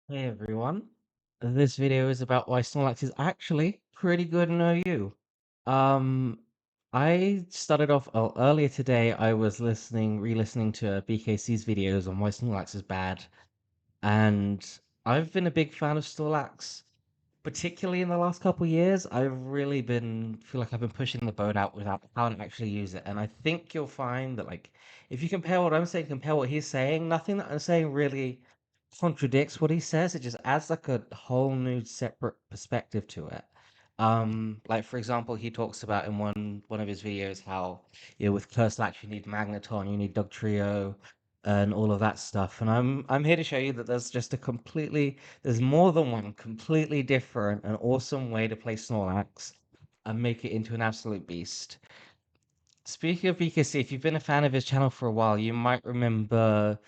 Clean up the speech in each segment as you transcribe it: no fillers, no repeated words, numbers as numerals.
Hey everyone, this video is about why Snorlax is actually pretty good in OU. Um, I started off earlier today. I was re-listening to BKC's videos on why Snorlax is bad, and I've been a big fan of Snorlax particularly in the last couple years, I've really been feel like I've been pushing the boat out without how to actually use it. And I think you'll find that like if you compare what I'm saying, compare what he's saying, nothing that I'm saying really contradicts what he says. It just adds like a whole new separate perspective to it. Like for example, he talks about in one of his videos how with CurseLax you need Magneton, you need Dog Trio, and all of that stuff. And I'm here to show you that there's more than one completely different and awesome way to play Snorlax and make it into an absolute beast. Speaking of BKC, if you've been a fan of his channel for a while, you might remember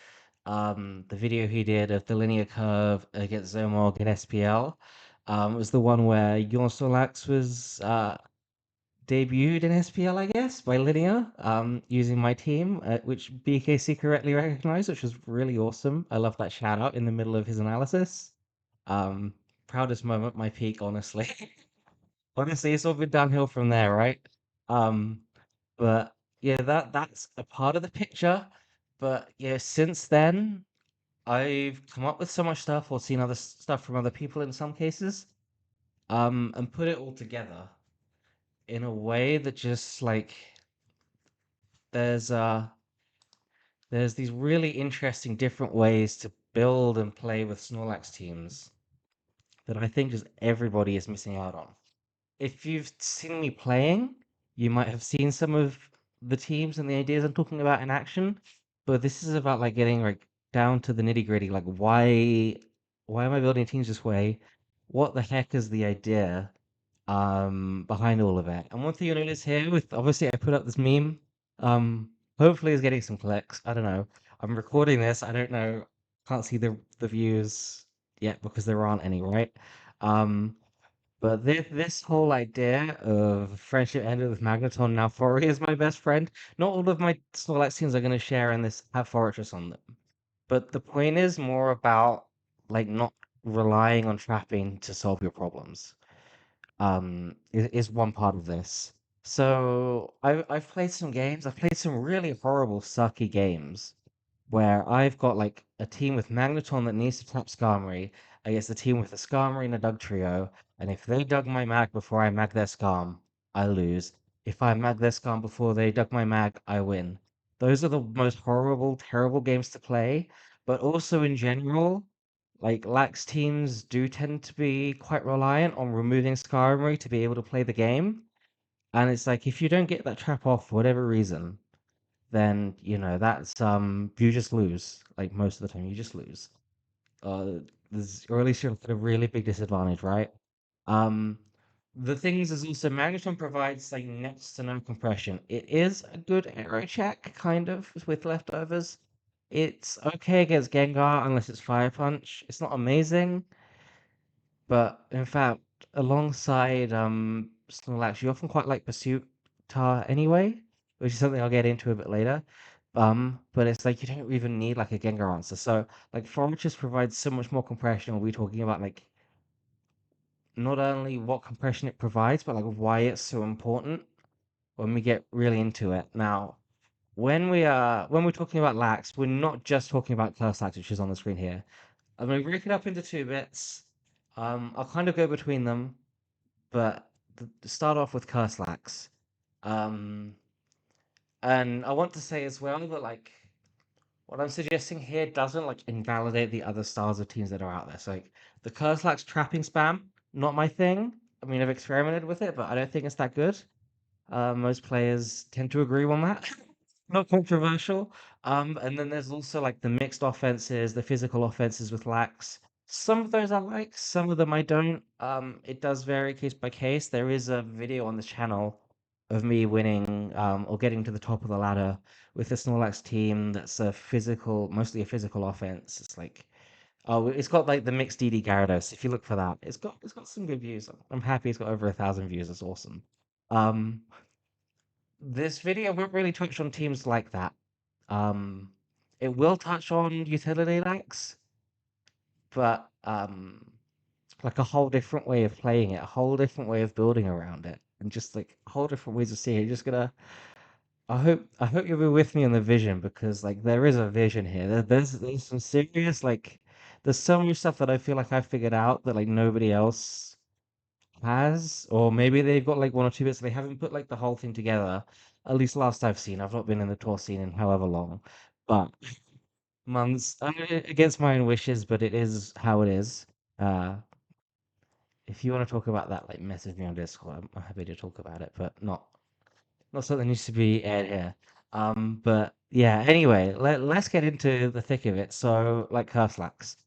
the video he did of the linear curve against Zomog in SPL. It was the one where your Snorlax was debuted in SPL, I guess, by Linear, using my team, which BKC correctly recognized, which was really awesome. I love that shout out in the middle of his analysis. Um, Proudest moment, my peak, honestly. Honestly, it's all been downhill from there, right? Um, but yeah, that's a part of the picture. But yeah, since then, I've come up with so much stuff or seen other stuff from other people in some cases, and put it all together in a way that just like there's uh there's these really interesting different ways to build and play with Snorlax teams that I think just everybody is missing out on. If you've seen me playing, you might have seen some of the teams and the ideas I'm talking about in action, but this is about like getting like down to the nitty-gritty, like why am I building teams this way? What the heck is the idea behind all of it? And one thing you'll notice here with obviously I put up this meme, hopefully it's getting some clicks. I don't know. I'm recording this, I don't know, can't see the views yet because there aren't any, right? Um but this whole idea of friendship ended with Magneton now Fori is my best friend. Not all of my Snorlax teams are going to share in this have Fortress on them. But the point is more about like not relying on trapping to solve your problems. Is one part of this. So I've played some games. I've played some really horrible, sucky games where I've got like a team with Magneton that needs to tap Skarmory against a team with a Skarmory and a Dug Trio, and if they dug my mag before I mag their Skarm, I lose. If I mag their Skarm before they dug my mag, I win. Those are the most horrible, terrible games to play, but also in general, like Lax teams do tend to be quite reliant on removing Skarmory to be able to play the game. And it's like if you don't get that trap off for whatever reason, then that's you just lose. Like most of the time, you just lose. Uh, or at least you're at a really big disadvantage, right? Um, the thing is also Magneton provides like next to no compression. It is a good aero check, kind of, with leftovers. It's okay against Gengar unless it's Fire Punch. It's not amazing, but in fact, alongside Snorlax, you often quite like Pursuit Tar anyway, which is something I'll get into a bit later. But it's like you don't even need like a Gengar answer. So like Fortress provides so much more compression. We're talking about like not only what compression it provides, but like why it's so important when we get really into it. Now, when we're talking about lax, we're not just talking about CurseLax, which is on the screen here. I'm gonna break it up into two bits. I'll kind of go between them, but to start off with CurseLax. Um, and I want to say as well that like what I'm suggesting here doesn't like invalidate the other styles of teams that are out there. So like the CurseLax trapping spam, not my thing. I mean, I've experimented with it, but I don't think it's that good. Most players tend to agree on that. Not controversial. And then there's also like the mixed offenses, the physical offenses with lax. Some of those I like, some of them I don't. It does vary case by case. There is a video on the channel of me winning, or getting to the top of the ladder with the Snorlax team that's mostly a physical offense. It's like, oh, it's got like the mixed DD Gyarados. If you look for that, it's got some good views. I'm happy it's got over 1,000 views. It's awesome. Um, this video won't really touch on teams like that. Um, it will touch on UtilityLax, but Um, like a whole different way of playing it, a whole different way of building around it, and just like a whole different ways of seeing it. You're just gonna. I hope you'll be with me on the vision because like there is a vision here. There's some serious like there's so much stuff that I feel like I figured out that like nobody else has, or maybe they've got like one or two bits. They haven't put like the whole thing together. At least last I've seen, I've not been in the tour scene in however long, but months against my own wishes. But it is how it is. Uh, if you want to talk about that, like message me on Discord. I'm happy to talk about it, but not something that needs to be aired here. But yeah. Anyway, let's get into the thick of it. So, like CurseLax,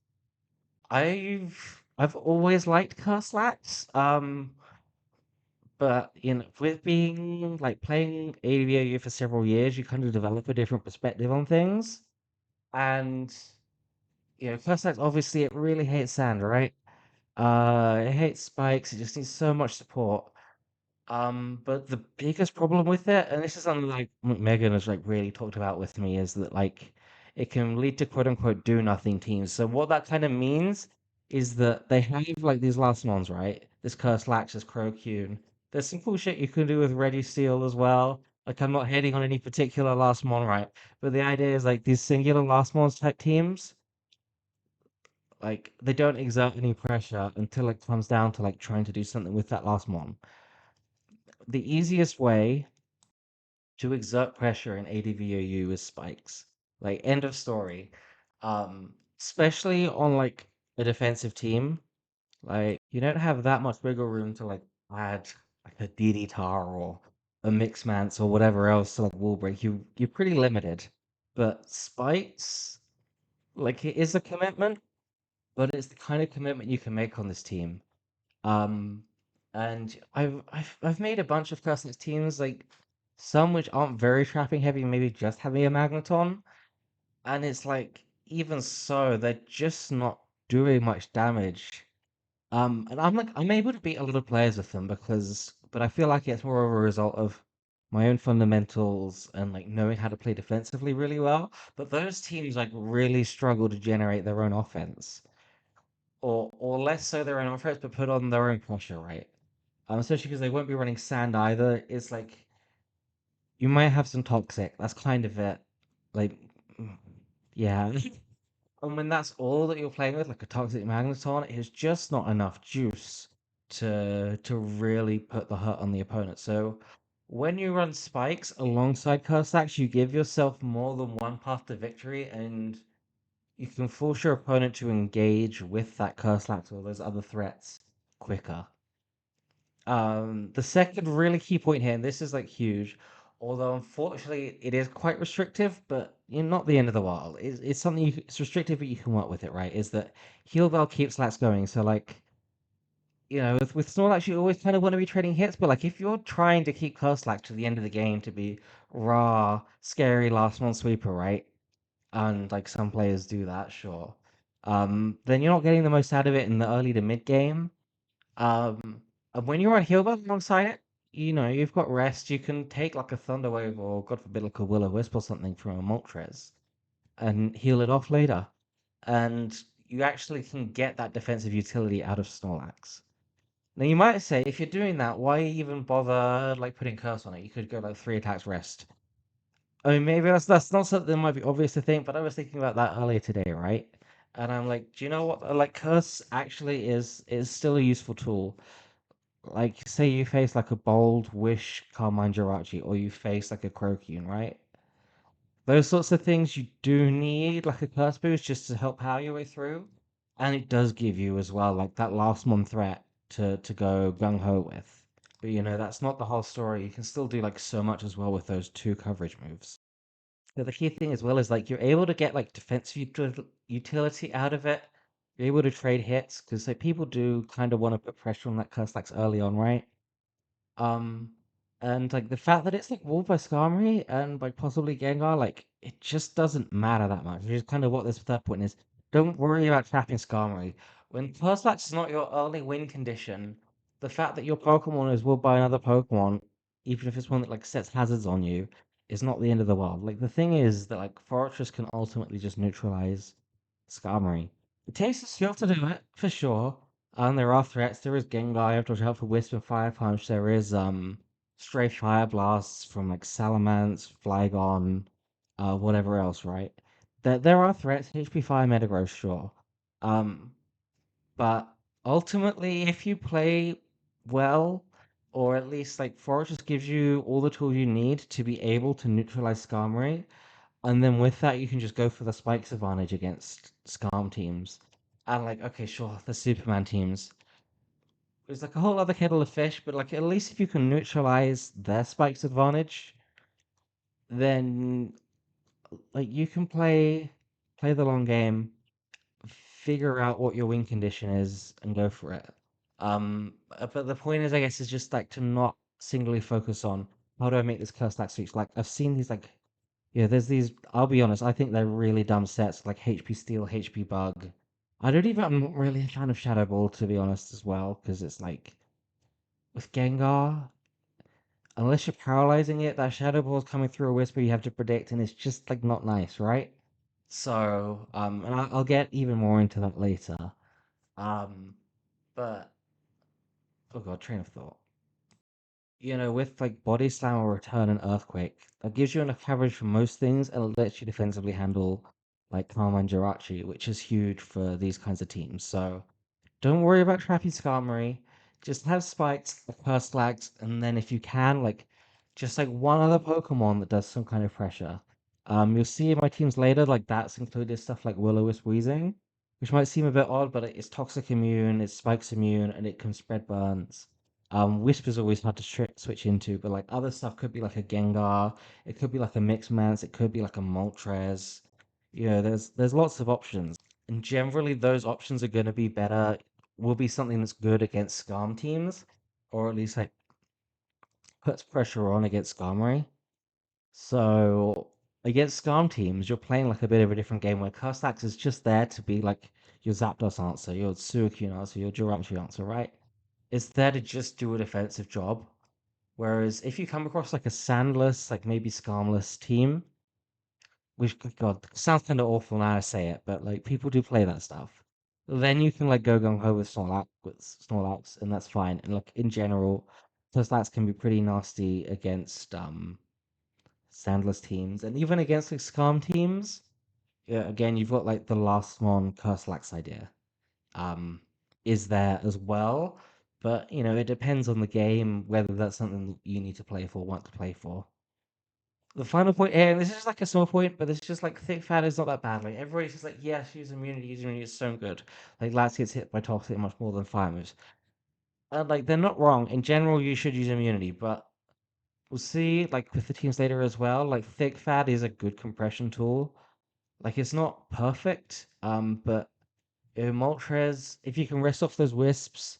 I've always liked CurseLax. But with being like playing AVOU for several years, you kind of develop a different perspective on things. And CurseLax obviously it really hates sand, right? It hates spikes. It just needs so much support. But the biggest problem with it, and this is something like Megan has like really talked about with me, is that like it can lead to quote unquote do nothing teams. So what that kind of means is that they have like these last ones, right? This Curse Lax, this Crocune. There's some cool shit you can do with Ready Steel as well. Like I'm not hating on any particular last mon, right? But the idea is like these singular last mons type teams, like they don't exert any pressure until it comes down to like trying to do something with that last mon. The easiest way to exert pressure in ADVOU is spikes. Like end of story. Especially on like a defensive team, like you don't have that much wiggle room to like add like a DD tar or a Mixmance or whatever else to like wall break. You're pretty limited. But spikes, like it is a commitment, but it's the kind of commitment you can make on this team. Um, and I've made a bunch of custom teams, like some which aren't very trapping heavy, maybe just having a magneton, and it's like even so, they're just not doing much damage. And I'm able to beat a lot of players with them but I feel like it's more of a result of my own fundamentals and like knowing how to play defensively really well. But those teams like really struggle to generate their own offense, or less so their own offense, but put on their own pressure, right? Especially because they won't be running sand either. It's like you might have some toxic. That's kind of it. Like, mm, yeah. And when that's all that you're playing with, like a toxic magneton, it's just not enough juice to really put the hurt on the opponent. So when you run spikes alongside CurseLax, you give yourself more than one path to victory, and you can force your opponent to engage with that CurseLax or those other threats quicker. The second really key point here, and this is like huge, although unfortunately it is quite restrictive, but not the end of the world. It's something it's restrictive, but you can work with it, right? Is that heal bell keeps lats going. So like, with Snorlax, you always kind of want to be trading hits, but like if you're trying to keep CurseLax to the end of the game to be raw, scary last one sweeper, right? And like some players do that, sure. Then you're not getting the most out of it in the early to mid game. And when you're on Healbell alongside it, you've got rest. You can take like a Thunder Wave or, God forbid, like a Will-O-Wisp or something from a Moltres and heal it off later. And you actually can get that defensive utility out of Snorlax. Now, you might say, if you're doing that, why even bother like putting Curse on it? You could go like 3 attacks rest. I mean, maybe that's not something that might be obvious to think, but I was thinking about that earlier today, right? And I'm like, do you know what? Like, Curse actually is still a useful tool. Like, say you face like a Bold, Wish, Carmine Jirachi, or you face like a Crocune, right? Those sorts of things you do need like a Curse Boost just to help power your way through. And it does give you as well, like that last mon threat to go gung ho with. But that's not the whole story. You can still do like so much as well with those two coverage moves. But the key thing as well is like you're able to get like defensive utility out of it. You're able to trade hits because like people do kind of want to put pressure on that Curse like early on, right? Um, and like the fact that it's like walled by Skarmory and like possibly Gengar, like it just doesn't matter that much. Which is kind of what this third point is. Don't worry about trapping Skarmory. When CurseLax is not your early win condition, the fact that your Pokemon is walled by another Pokemon, even if it's one that like sets hazards on you, is not the end of the world. Like the thing is that like Fortress can ultimately just neutralize Skarmory. It takes a skill to do it, for sure. There are threats. There is Gengar, you have to watch out for Wisp and Fire Punch. There is Stray Fire Blasts from like Salamence, Flygon, whatever else, right? There are threats. HP Fire Metagross, sure. Um, but ultimately, if you play well, or at least like Forest just gives you all the tools you need to be able to neutralize Skarmory, and then with that, you can just go for the spikes advantage against Skarm teams. And like, okay, sure, the Superman teams. It's like a whole other kettle of fish, but like at least if you can neutralize their spikes advantage, then like you can play the long game, figure out what your win condition is, and go for it. But the point is, I guess, is just like to not singly focus on how do I make this CurseLax switch. Like I've seen these like yeah, there's these. I'll be honest. I think they're really dumb sets like HP Steel, HP Bug. I don't even. I'm not really a fan of Shadow Ball to be honest as well because it's like with Gengar, unless you're paralyzing it, that Shadow Ball is coming through a Whisper you have to predict, and it's just like not nice, right? So and I'll get even more into that later. Um, but oh god, train of thought. With like Body Slam or Return and Earthquake, that gives you enough coverage for most things and it lets you defensively handle like Karma and Jirachi, which is huge for these kinds of teams. So don't worry about trapping Skarmory. Just have Spikes, CurseLax, and then if you can, like, just like one other Pokemon that does some kind of pressure. You'll see in my teams later, like that's included stuff like Will-O-Wisp Weezing, which might seem a bit odd, but it's Toxic immune, it's Spikes immune, and it can spread burns. Wisp is always hard to switch into, but like other stuff could be like a Gengar, it could be like a Mixmance, it could be like a Moltres. There's lots of options. And generally, those options are going to be better, will be something that's good against Skarm teams, or at least like puts pressure on against Skarmory. So against Skarm teams, you're playing like a bit of a different game where CurseLax is just there to be like your Zapdos answer, your Suicune answer, your Jirachi answer, right? It's there to just do a defensive job. Whereas if you come across like a sandless, like maybe Skarmless team, which God sounds kind of awful now I say it, but like people do play that stuff. Then you can like go gung ho with Snorlax, and that's fine. And like in general, Snorlax can be pretty nasty against Sandless teams, and even against like Skarm teams. Yeah, again, you've got like the last one CurseLax idea. Um, is there as well, but it depends on the game whether that's something you need to play for, want to play for. The final point, and this is just like a small point, but it's just like thick fat is not that bad. Like everybody's just like, yes, use immunity is so good. Like Lats gets hit by toxic much more than fire moves. And like they're not wrong. In general, you should use immunity, but we'll see, like with the teams later as well, like thick fat is a good compression tool. Like it's not perfect, but Moltres, if you can rest off those wisps,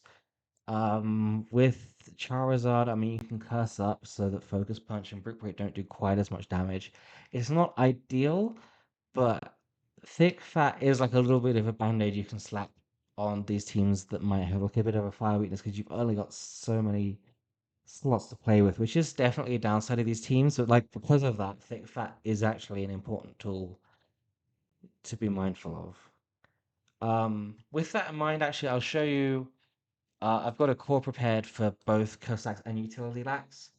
with Charizard, I mean, you can curse up so that Focus Punch and Brick Break don't do quite as much damage. It's not ideal, but Thick Fat is like a little bit of a band-aid you can slap on these teams that might have like a bit of a fire weakness because you've only got so many slots to play with, which is definitely a downside of these teams. But like because of that, Thick Fat is actually an important tool to be mindful of. With that in mind, actually, I'll show you. I've got a core prepared for both CurseLax and UtilityLax.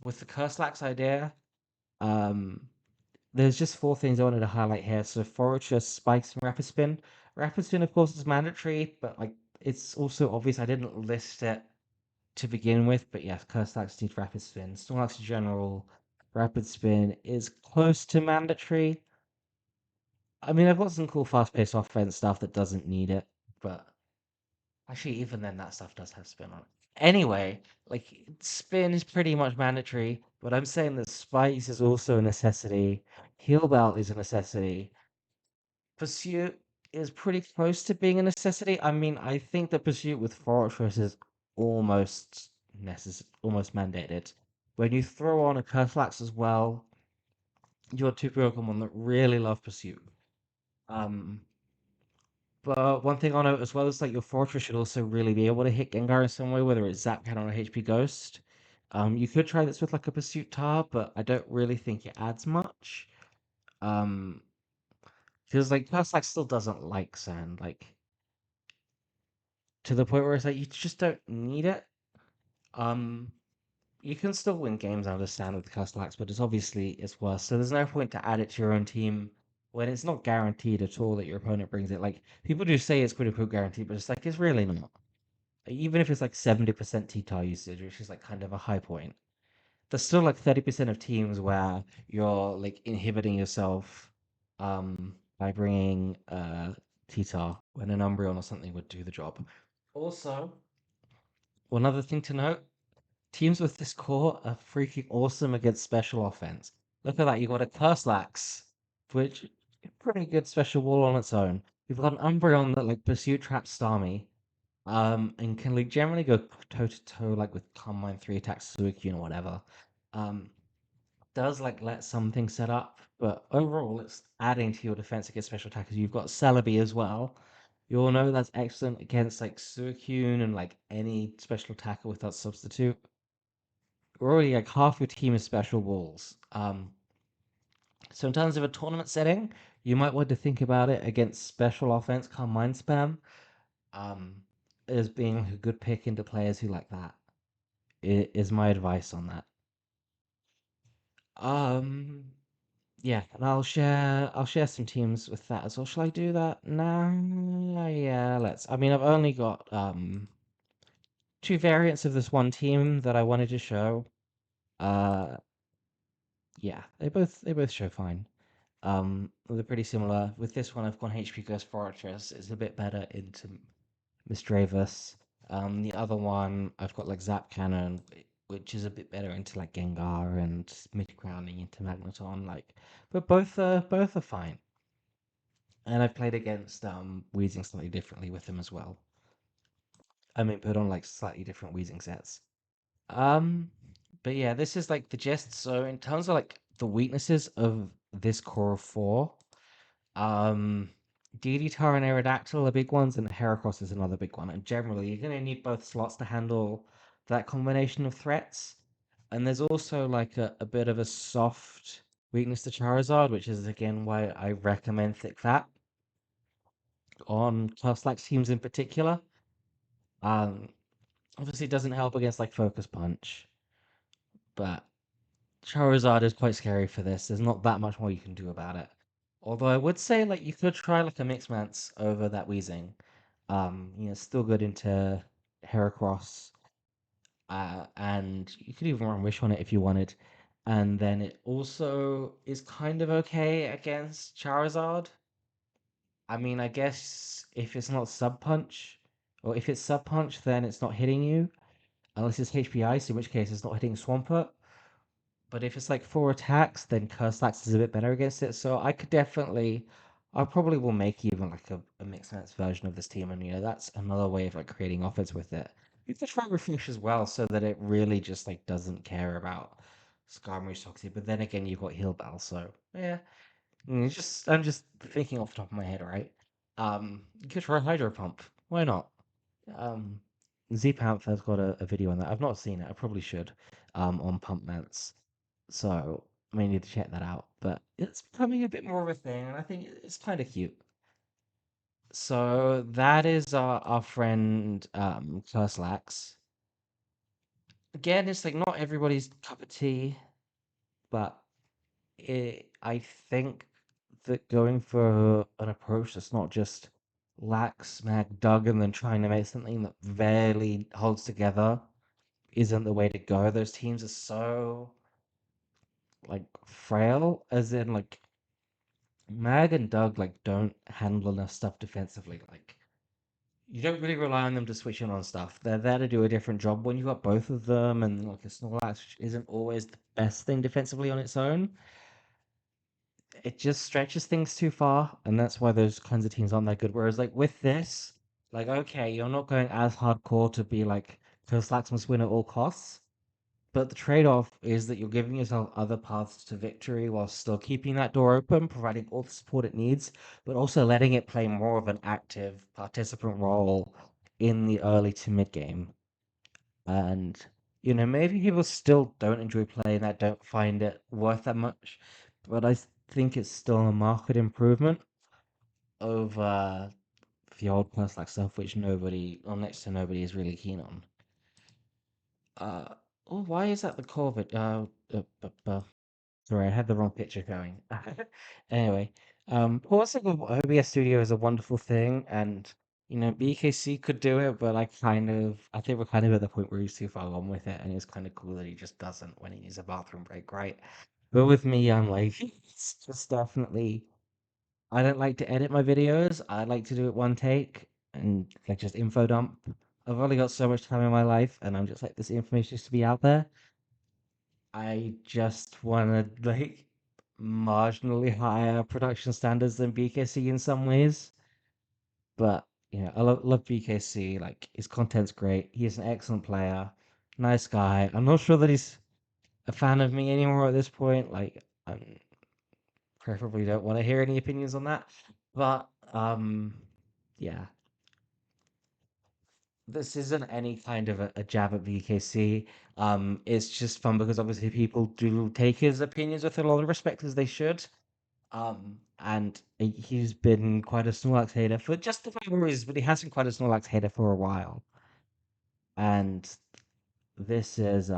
With the CurseLax idea, um, there's just four things I wanted to highlight here. So Forager, Spikes, and Rapid Spin. Rapid Spin, of course, is mandatory, but like it's also obvious I didn't list it to begin with. But yes, CurseLax needs Rapid Spin. Snorlax in general, Rapid Spin is close to mandatory. I mean, I've got some cool fast-paced offense stuff that doesn't need it, but actually, even then, that stuff does have spin on it. Anyway, like spin is pretty much mandatory, but I'm saying that spice is also a necessity. Heal belt is a necessity. Pursuit is pretty close to being a necessity. I mean, I think the pursuit with Fortress is almost almost mandated. When you throw on a Curflax as well, you're two Pokemon that really love pursuit. Um, But one thing I know as well is like your fortress should also really be able to hit Gengar in some way, whether it's Zap Cannon or HP Ghost. You could try this with like a Pursuit Tar, but I don't really think it adds much. Um, because like Curse still doesn't like sand. Like to the point where it's like you just don't need it. Um, you can still win games, I understand, with CurseLax, but it's worse. So there's no point to add it to your own team when it's not guaranteed at all that your opponent brings it. Like people do say it's quote unquote guaranteed, but it's like it's really not. Even if it's like 70% T-tar usage, which is like kind of a high point, there's still like 30% of teams where you're like inhibiting yourself by bringing T-tar when an Umbreon or something would do the job. Also, one other thing to note, teams with this core are freaking awesome against special offense. Look at that, you got a CurseLax, which is a pretty good special wall on its own. You've got an Umbreon that like pursuit traps Starmie, and can like generally go toe to toe like with Combine 3 attacks Suicune or whatever. Um, does like let some things set up, but overall it's adding to your defense against special attackers. You've got Celebi as well. You all know that's excellent against like Suicune and like any special attacker without substitute. Already like half your team is special balls. So in terms of a tournament setting, you might want to think about it against special offense, come mind spam, um, as being like a good pick into players who like that. Is my advice on that. Um, yeah, and I'll share some teams with that as well. Shall I do that now? Yeah, let's. I mean, I've only got two variants of this one team that I wanted to show. Uh, yeah, they both show fine. They're pretty similar. With this one, I've gone HP Ghost Fortress. It's a bit better into Misdreavus. The other one, I've got like Zap Cannon, which is a bit better into like Gengar and mid crowning into Magneton. Like, but both are fine. And I've played against Weezing slightly differently with them as well. I mean, put on like slightly different Weezing sets. Um, but yeah, this is like the gist. So in terms of like the weaknesses of this core of four, Um, DD and Aerodactyl are big ones, and Heracross is another big one. And generally, you're going to need both slots to handle that combination of threats. And there's also like a bit of a soft weakness to Charizard, which is again why I recommend Thick Fat on CurseLax teams in particular. Um, Obviously, it doesn't help against like Focus Punch, but Charizard is quite scary for this. There's not that much more you can do about it. Although I would say like you could try like a Mixmance over that Weezing. Still good into Heracross. And you could even run Wish on it if you wanted. And then it also is kind of okay against Charizard. I mean, I guess if it's not Sub Punch, or if it's Sub Punch, then it's not hitting you, unless it's HP Ice, in which case it's not hitting Swampert. But if it's like four attacks, then CurseLax is a bit better against it. So I probably will make even like a mixed match version of this team, and that's another way of like creating offense with it. You could try Refresh as well, so that it really just like doesn't care about Skarmory Toxic. But then again, you've got Heal Bell, so yeah. I'm just thinking off the top of my head, right? You could try Hydro Pump. Why not? Um, Z Panther's got a video on that. I've not seen it. I probably should. On Pump Mance. So I may need to check that out. But it's becoming a bit more of a thing, and I think it's kind of cute. So that is our friend CurseLax. Again, it's like not everybody's cup of tea, but I think that going for an approach that's not just Lax, Mag, Dug, and then trying to make something that barely holds together isn't the way to go. Those teams are so like frail, as in like Mag and Doug like don't handle enough stuff defensively. Like you don't really rely on them to switch in on stuff. They're there to do a different job when you got both of them, and like a Snorlax, which isn't always the best thing defensively on its own. It just stretches things too far, and that's why those kinds of teams aren't that good. Whereas like with this, like okay, you're not going as hardcore to be like Slacks must win at all costs. But the trade-off is that you're giving yourself other paths to victory while still keeping that door open, providing all the support it needs, but also letting it play more of an active participant role in the early to mid game. And maybe people still don't enjoy playing that, don't find it worth that much, but I think it's still a market improvement over the old CurseLax stuff, which nobody, or next to nobody, is really keen on. Uh, oh, why is that the Corvid? Sorry, I had the wrong picture going. Anyway, pausing of OBS Studio is a wonderful thing, and BKC could do it, but I think we're kind of at the point where he's too far gone with it, and it's kind of cool that he just doesn't when he needs a bathroom break, right? But with me, I'm like, it's just definitely. I don't like to edit my videos. I like to do it one take and like just info dump. I've only got so much time in my life, and I'm just like, this information is to be out there. I just want to like marginally higher production standards than BKC in some ways. But I love BKC. Like his content's great. He's an excellent player, nice guy. I'm not sure that he's a fan of me anymore at this point. Like I preferably don't want to hear any opinions on that. But yeah, this isn't any kind of a jab at BKC. It's just fun because obviously people do take his opinions with a lot of respect as they should. And he's been quite a Snorlax hater for justifiable reasons, but he has been quite a Snorlax hater for a while. And this is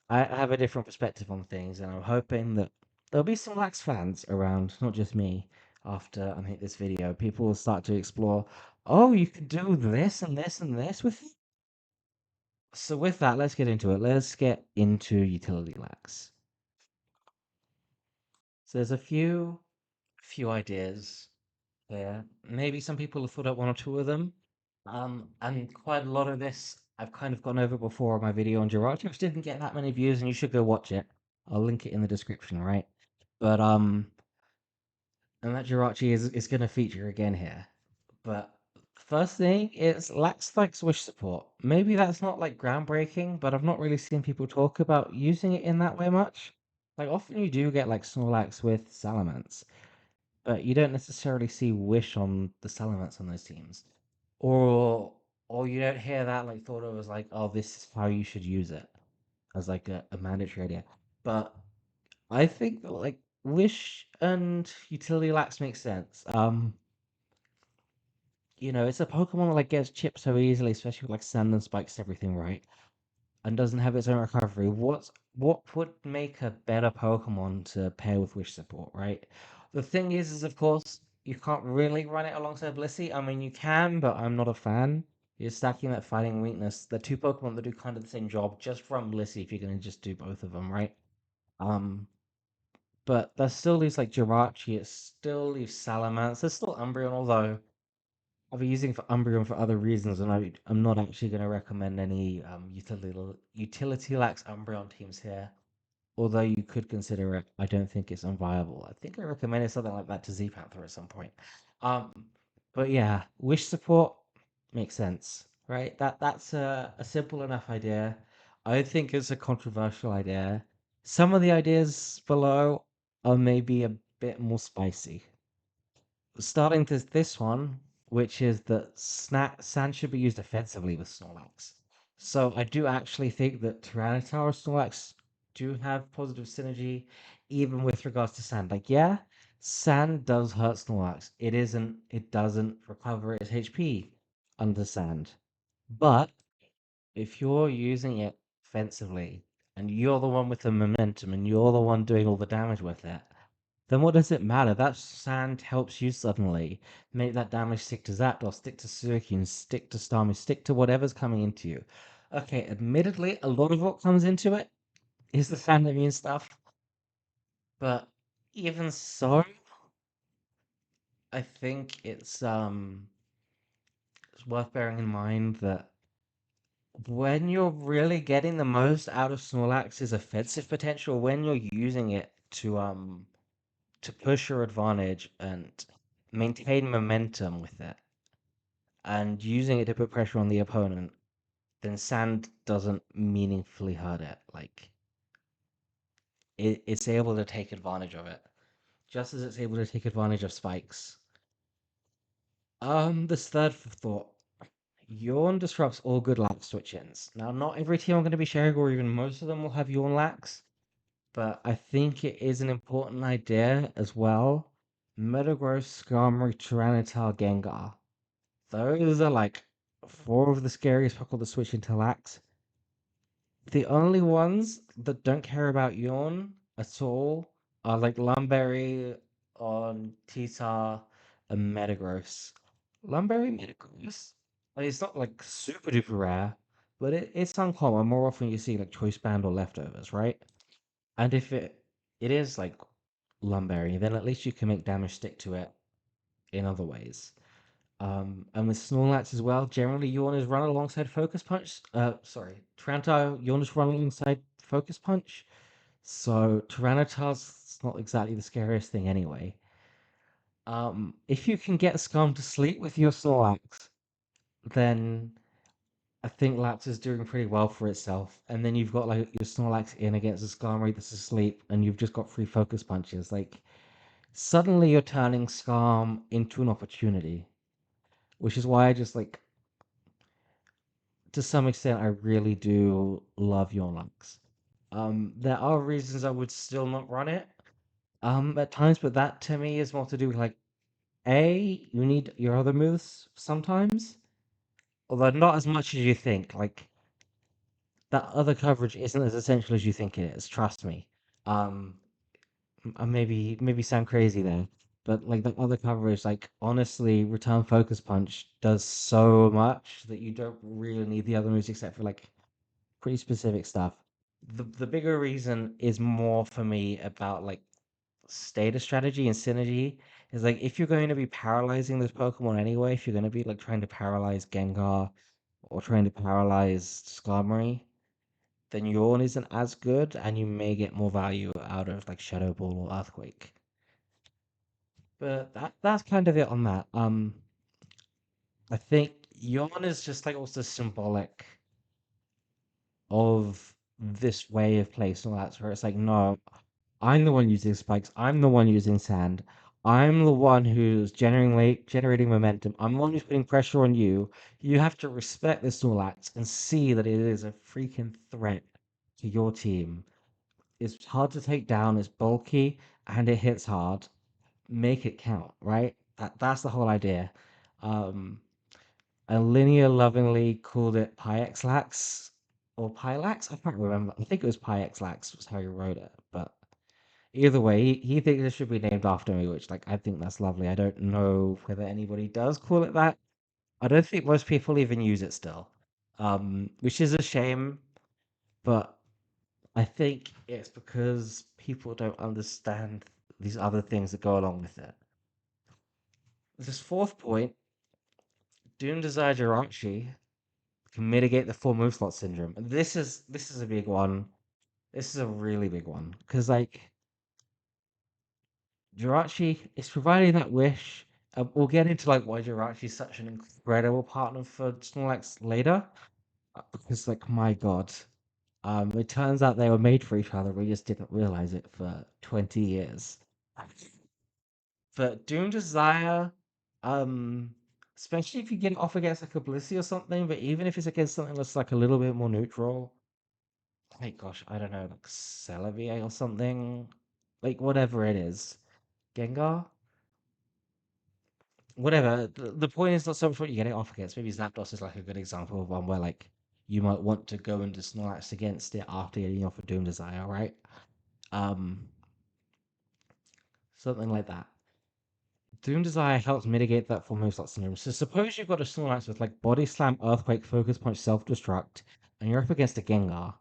I have a different perspective on things, and I'm hoping that there'll be Snorlax fans around, not just me. After I make this video, people will start to explore. Oh, you could do this and this and this with it. So with that, let's get into it. Let's get into UtilityLax. So there's a few ideas there. Maybe some people have thought out one or two of them. And quite a lot of this I've kind of gone over before on my video on Jirachi, which didn't get that many views, and you should go watch it. I'll link it in the description, right? But and that Jirachi is gonna feature again here. But first thing is Lax likes wish support. Maybe that's not like groundbreaking, but I've not really seen people talk about using it in that way much. Like often you do get like Snorlax with Salamence, but you don't necessarily see Wish on the Salamence on those teams. Or or you don't hear that like thought of as like, oh, this is how you should use it as like a mandatory idea. But I think that, like Wish and Utility Lax makes sense. It's a Pokemon that like gets chipped so easily, especially with like sand and spikes and everything, right? And doesn't have its own recovery. What would make a better Pokemon to pair with Wish support, right? The thing is of course, you can't really run it alongside Blissey. I mean, you can, but I'm not a fan. You're stacking that fighting weakness. The two Pokemon that do kind of the same job, just from Blissey if you're gonna just do both of them, right? Um, but there still leaves like Jirachi, it still leaves Salamence, there's still Umbreon, although I'll be using for Umbreon for other reasons, and I'm not actually going to recommend any Utility Lax Umbreon teams here. Although you could consider it, I don't think it's unviable. I think I recommended something like that to Z Panther at some point. Um, but yeah, wish support makes sense, right? That's a simple enough idea. I think it's a controversial idea. Some of the ideas below are maybe a bit more spicy. Starting to this one, which is that sand should be used offensively with Snorlax. So I do actually think that Tyranitar and Snorlax do have positive synergy, even with regards to sand. Like, yeah, sand does hurt Snorlax. It doesn't recover its HP under sand. But if you're using it offensively, and you're the one with the momentum, and you're the one doing all the damage with it, then what does it matter? That sand helps you suddenly make that damage stick to Zapdos, stick to Suicune, stick to Starmie, stick to whatever's coming into you. Okay, admittedly, a lot of what comes into it is the sand immune stuff, but even so, I think it's worth bearing in mind that when you're really getting the most out of Snorlax's offensive potential, when you're using it to push your advantage and maintain momentum with it, and using it to put pressure on the opponent, then sand doesn't meaningfully hurt it. Like it's able to take advantage of it, just as it's able to take advantage of spikes. This third thought. Yawn disrupts all good lax switch-ins. Now, not every team I'm going to be sharing, or even most of them, will have Yawn lax, but I think it is an important idea as well. Metagross, Skarmory, Tyranitar, Gengar. Those are like four of the scariest Pokemon to switch into Lax. The only ones that don't care about Yawn at all are like Lumberry on Tita and Metagross. Lumberry Metagross, like, it's not like super duper rare, but it's uncommon. More often you see like choice band or leftovers, right? And if it is like Lumberry, then at least you can make damage stick to it in other ways. And with Snorlax as well, generally you want to run alongside Focus Punch. Sorry, Tyranitar, you want to run alongside Focus Punch. So Tyranitar's not exactly the scariest thing anyway. If you can get Scum to sleep with your Snorlax, then I think Lax is doing pretty well for itself. And then you've got like your Snorlax in against a Skarmory that's asleep, and you've just got three Focus Punches. Like suddenly you're turning Skarm into an opportunity, which is why I just like to some extent, I really do love Snorlax. There are reasons I would still not run it, at times, but that to me is more to do with like, A, you need your other moves sometimes, although not as much as you think. Like, that other coverage isn't as essential as you think it is, trust me. Um, I maybe sound crazy there, but like the other coverage, like honestly, Return Focus Punch does so much that you don't really need the other moves except for like pretty specific stuff. The bigger reason is more for me about like status strategy and synergy. Is like if you're going to be paralyzing this Pokemon anyway, if you're going to be like trying to paralyze Gengar or trying to paralyze Skarmory, then Yawn isn't as good, and you may get more value out of like Shadow Ball or Earthquake. But that's kind of it on that. I think Yawn is just like also symbolic of this way of play, so that's where it's like, no, I'm the one using spikes. I'm the one using sand. I'm the one who's generating momentum. I'm the one who's putting pressure on you. You have to respect this Snorlax and see that it is a freaking threat to your team. It's hard to take down, it's bulky, and it hits hard. Make it count, right? That's the whole idea. Um, and Linear lovingly called it PyXLax or Pylax. I can't remember. I think it was PyXLax was how he wrote it, but either way, he thinks it should be named after me, which like I think that's lovely. I don't know whether anybody does call it that. I don't think most people even use it still, which is a shame. But I think it's because people don't understand these other things that go along with it. This fourth point, Doom Desire Jirachi can mitigate the full move slot syndrome. And this is a big one. This is a really big one because like Jirachi is providing that wish. We'll get into like why Jirachi is such an incredible partner for Snorlax later, because like my God, it turns out they were made for each other. We just didn't realize it for 20 years. But Doom Desire, um, especially if you get it off against like a Blissey or something, but even if it's against something that's like a little bit more neutral, like gosh, I don't know, like Celebi or something, like whatever it is, Gengar. Whatever. The point is not so much what you get it off against. Maybe Zapdos is like a good example of one where like you might want to go into Snorlax against it after getting off a Doom Desire, right? Um, Something like that. Doom Desire helps mitigate that full moveset syndrome. So suppose you've got a Snorlax with like Body Slam, Earthquake, Focus Punch, Self Destruct, and you're up against a Gengar,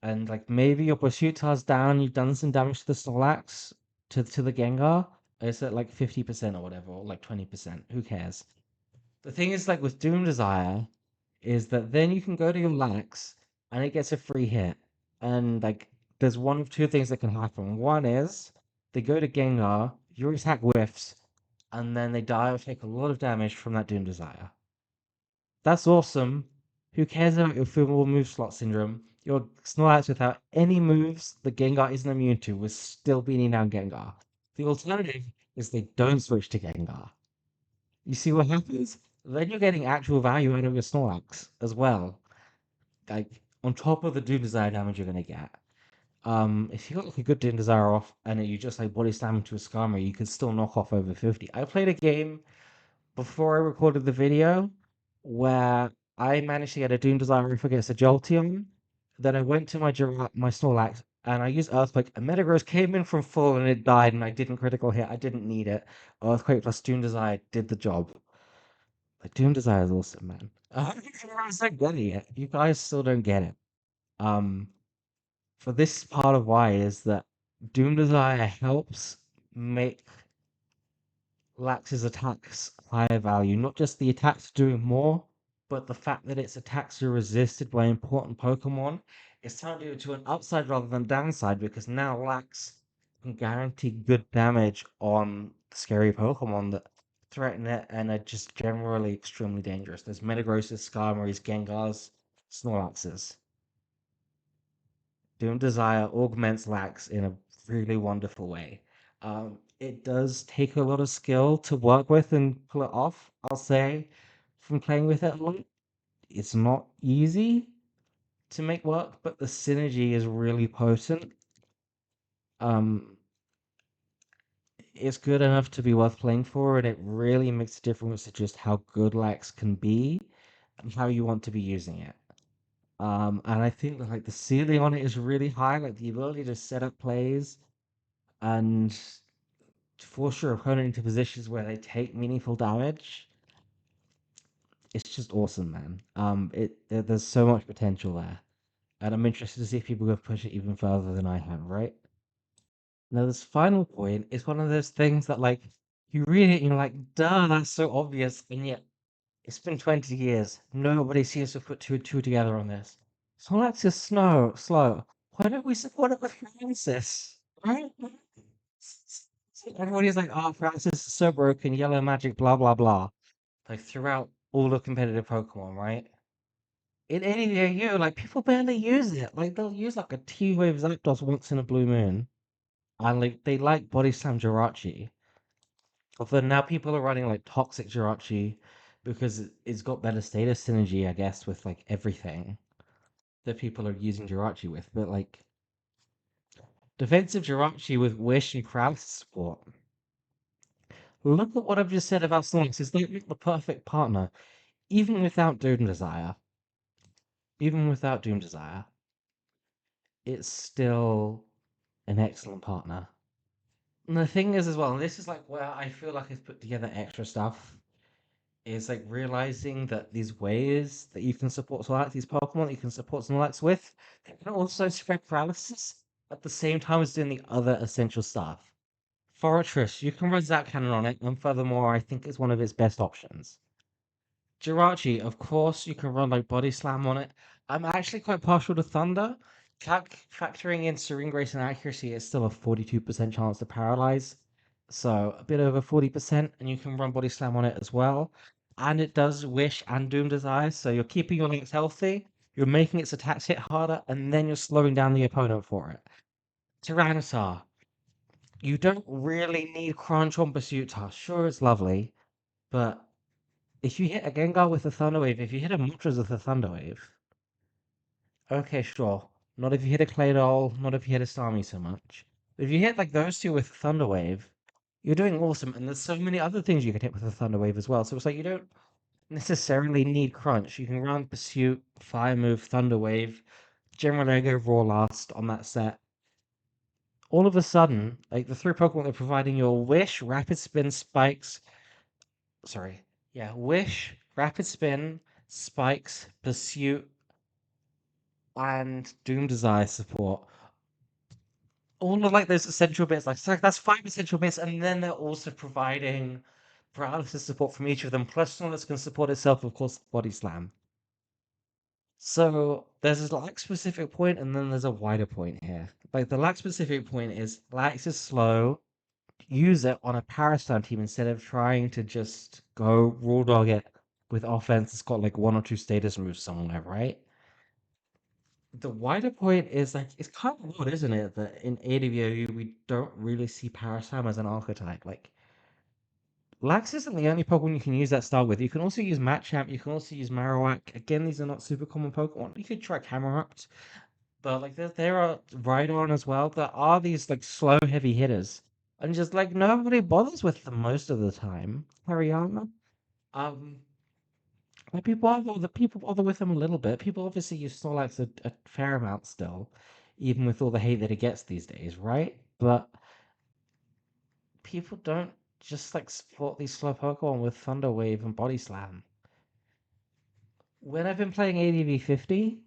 and like maybe your Pursuitar's down, you've done some damage to the Snorlax to the Gengar. It's at like 50% or whatever, or like 20%. Who cares? The thing is, like with Doom Desire, is that then you can go to your Lax and it gets a free hit. And like there's one of two things that can happen. One is they go to Gengar, your attack whiffs, and then they die or take a lot of damage from that Doom Desire. That's awesome. Who cares about your full move slot syndrome? Your Snorlax without any moves the Gengar isn't immune to was still beating down Gengar. The alternative is they don't switch to Gengar. You see what happens? Then you're getting actual value out of your Snorlax as well. Like, on top of the Doom Desire damage you're gonna get. If you got like a good Doom Desire off and you just like body slam into a Skarmory, you could still knock off over 50. I played a game before I recorded the video where I managed to get a Doom Desire off against a Jolteon. Then I went to my Snorlax and I used Earthquake. And Metagross came in from full and it died and I didn't critical hit. I didn't need it. Earthquake plus Doom Desire did the job. Like Doom Desire is awesome, man. I don't getting it. You guys still don't get it. Um, for this part of why is that Doom Desire helps make Lax's attacks higher value. Not just the attacks doing more, but the fact that its attacks are resisted by important Pokemon. It's turned it to an upside rather than downside because now Lax can guarantee good damage on scary Pokemon that threaten it and are just generally extremely dangerous. There's Metagrosses, Skarmories, Gengars, Snorlaxes. Doom Desire augments Lax in a really wonderful way. It does take a lot of skill to work with and pull it off, I'll say, from playing with it a lot. It's not easy to make work, but the synergy is really potent. Um, it's good enough to be worth playing for, and it really makes a difference to just how good Lax can be and how you want to be using it. And I think that like the ceiling on it is really high, like the ability to set up plays and force your opponent into positions where they take meaningful damage. It's just awesome, man. There's so much potential there, and I'm interested to see if people go push it even further than I have. Right now, this final point is one of those things that like you read it and you're like, duh, that's so obvious, and yet it's been 20 years. Nobody seems to put two and two together on this. Snorlax is slow. Why don't we support it with Francis? Right? Everybody's like, oh, Francis is so broken, yellow magic, blah, blah, blah. Like, throughout all the competitive Pokemon, right? In any AU, like, people barely use it. Like, they'll use, like, a T-Wave Zapdos once in a blue moon. And, like, they like Body Slam Jirachi. Although now people are running, like, Toxic Jirachi because it's got better status synergy, I guess, with, like, everything that people are using Jirachi with. But, like, defensive Jirachi with Wish and Crowd support. Look at what I've just said about Snorlax. It's like the perfect partner, even without Doom Desire. Even without Doom Desire, it's still an excellent partner. And the thing is, as well, and this is like where I feel like I've put together extra stuff, is like realizing that these ways that you can support Snorlax, these Pokemon that you can support Snorlax with, they can also spread paralysis at the same time as doing the other essential stuff. Fortress, you can run Zap Cannon on it, and furthermore, I think it's one of its best options. Jirachi, of course, you can run like Body Slam on it. I'm actually quite partial to Thunder. Factoring in Serene Grace and Accuracy, it's still a 42% chance to paralyze. So a bit over 40%, and you can run Body Slam on it as well. And it does Wish and Doom Desire, so you're keeping your links healthy, you're making its attacks hit harder, and then you're slowing down the opponent for it. Tyranitar, you don't really need Crunch on Pursuit Task. Sure, it's lovely, but if you hit a Gengar with a Thunder Wave, if you hit a Moltres with a Thunder Wave, okay, sure. Not if you hit a Claydol, not if you hit a Starmie so much. But if you hit like those two with a Thunder Wave, you're doing awesome. And there's so many other things you can hit with a Thunder Wave as well. So it's like you don't necessarily need Crunch. You can run Pursuit, Fire Move, Thunder Wave, generally go Raw last on that set. All of a sudden, like the three Pokemon that are providing your Wish, Rapid Spin, Spikes, sorry, yeah, Wish, Rapid Spin, Spikes, Pursuit, and Doom Desire support. All of like those essential bits, like so that's five essential bits, and then they're also providing paralysis support from each of them. Plus, Snorlax can support itself, of course, Body Slam. So there's this lack specific point, and then there's a wider point here. Like the lack specific point is Lax is slow. Use it on a Paraslam team instead of trying to just go raw dog it with offense. It's got like one or two status moves somewhere, right? The wider point is like it's kind of odd, isn't it, that in AWOU we don't really see Parasam as an archetype. Like Lax isn't the only Pokemon you can use that style with. You can also use Machamp, you can also use Marowak. Again, these are not super common Pokemon. You could try Camerupt. But like there are right on as well. There are these like slow heavy hitters, and just like nobody bothers with them most of the time. Haryana, um, like people bother with them a little bit. People obviously use Snorlax a fair amount still, even with all the hate that it gets these days, right? But people don't just like support these slow Pokemon with Thunder Wave and Body Slam. When I've been playing ADV50,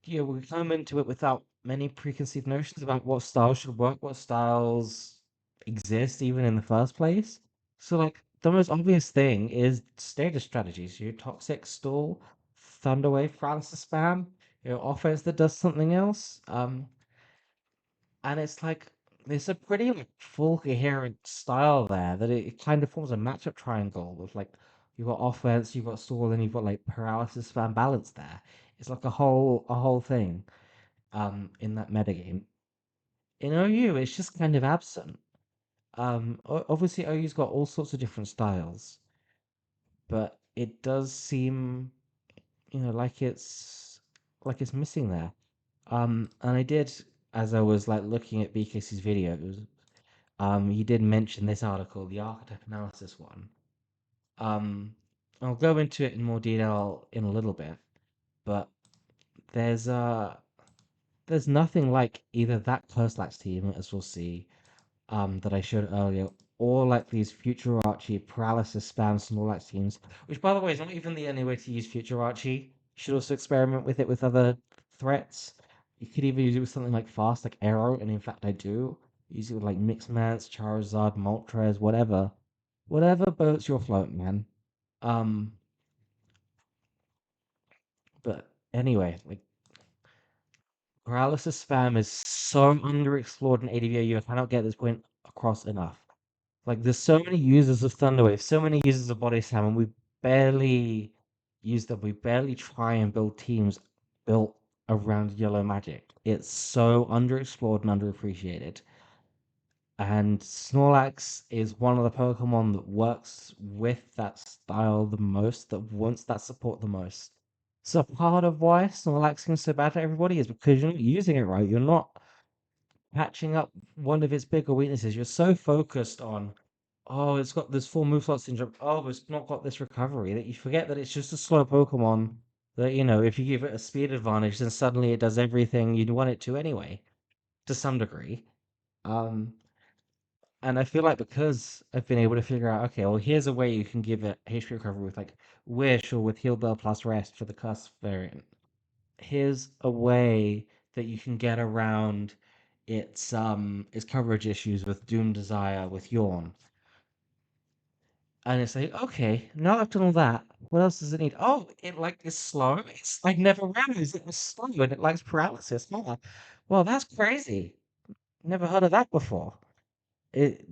we come into it without many preconceived notions about what styles should work, what styles exist even in the first place. So like the most obvious thing is status strategies. Your toxic stall, Thunderwave, paralysis spam, your offense that does something else. And it's like there's a pretty like full coherent style there that it kind of forms a matchup triangle with like you've got offense, you've got stall, and you've got like paralysis spam balance there. It's like a whole thing in that metagame. In OU, it's just kind of absent. Obviously OU's got all sorts of different styles, but it does seem, like it's missing there. And I did, as I was like looking at BKC's videos, he did mention this article, the archetype analysis one. Um, I'll go into it in more detail in a little bit, but there's uh there's nothing like either that CurseLax team, as we'll see, that I showed earlier, or like these Future Archie paralysis spams and all that teams, which by the way is not even the only way to use Future Archie. You should also experiment with it with other threats. You could even use it with something like fast, like Arrow, and in fact I do. Use it with like Mixmance, Charizard, Moltres, whatever. Whatever boats your float, man. Um, but anyway, like paralysis spam is so underexplored in ADVOU. I cannot get this point across enough. Like, there's so many users of Thunderwave, so many users of Body Slam, and we barely use them. We barely try and build teams built around yellow magic. It's so underexplored and underappreciated. And Snorlax is one of the Pokemon that works with that style the most, that wants that support the most. So part of why Snorlax seems so bad for everybody is because you're not using it right. You're not patching up one of its bigger weaknesses. You're so focused on, oh, it's got this full moveset syndrome. Oh, it's not got this recovery that you forget that it's just a slow Pokemon. That if you give it a speed advantage, then suddenly it does everything you'd want it to anyway, to some degree. Um, and I feel like because I've been able to figure out, okay, well, here's a way you can give it HP recovery with like Wish or with Heal Bell plus Rest for the Curse variant. Here's a way that you can get around its coverage issues with Doom Desire with Yawn. And it's like, okay, now I've done all that, what else does it need? Oh, it like is slow. I never realized it was slow and it likes paralysis. Oh, well, that's crazy. Never heard of that before. It,